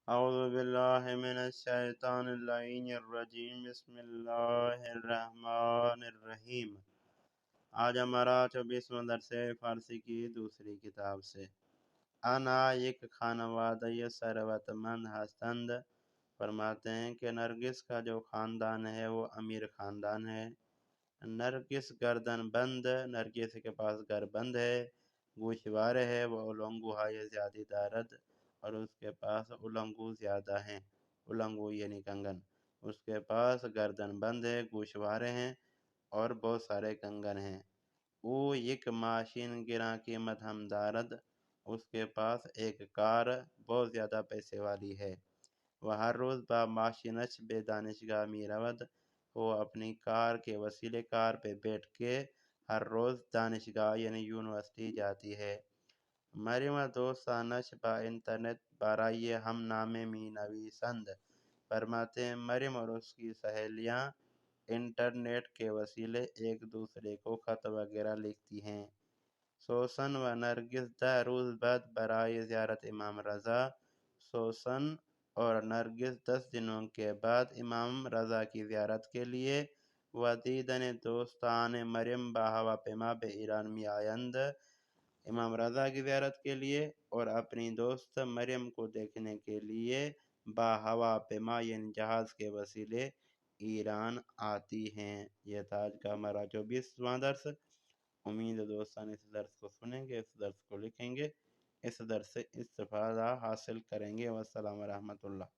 اعوذ باللہ من الشیطان اللعین الرجیم بسم اللہ الرحمن الرحیم۔ آج ہمارا 24واں درس ہے فارسی کی دوسری کتاب سے۔ انا ایک خانوادہ ثروت مند ہستند، فرماتے ہیں کہ نرگس کا جو خاندان ہے وہ امیر خاندان ہے۔ نرگس گردن بند، نرگس کے پاس گربند ہے، گوشوار ہے، وہ اولنگو ہے زیادہ دارد، اور اس کے پاس اولنگو زیادہ ہیں، اولنگو یعنی کنگن۔ اس کے پاس گردن بند ہے، گوشوارے ہیں اور بہت سارے کنگن ہیں۔ او یک ماشین گراں قیمت ہم دارد، اس کے پاس ایک کار بہت زیادہ پیسے والی ہے۔ وہ ہر روز با ماشینچ بے دانشگاہ می رود، وہ اپنی کار کے وسیلے کار پہ بیٹھ کے ہر روز دانشگاہ یعنی یونیورسٹی جاتی ہے۔ مریم دوستانش با انٹرنیٹ برائے ہم نامے می نویسند، فرماتے ہیں مریم اور اس کی سہیلیاں انٹرنیٹ کے وسیلے ایک دوسرے کو خط وغیرہ لکھتی ہیں۔ سوسن و نرگس 10 روز بعد برائے زیارت امام رضا، سوسن اور نرگس 10 دنوں کے بعد امام رضا کی زیارت کے لیے و دیدن دوستان مریم با ہواپیما به ایران می آیند، امام رضا کی زیارت کے لیے اور اپنی دوست مریم کو دیکھنے کے لیے با ہواپیما یعنی جہاز کے وسیلے ایران آتی ہیں۔ یہ تھا آج کا ہمارا 24واں درس۔ امید ہے دوستان اس درس کو سنیں گے، اس درس کو لکھیں گے، اس درس سے استفادہ حاصل کریں گے۔ والسلام ورحمۃ اللہ۔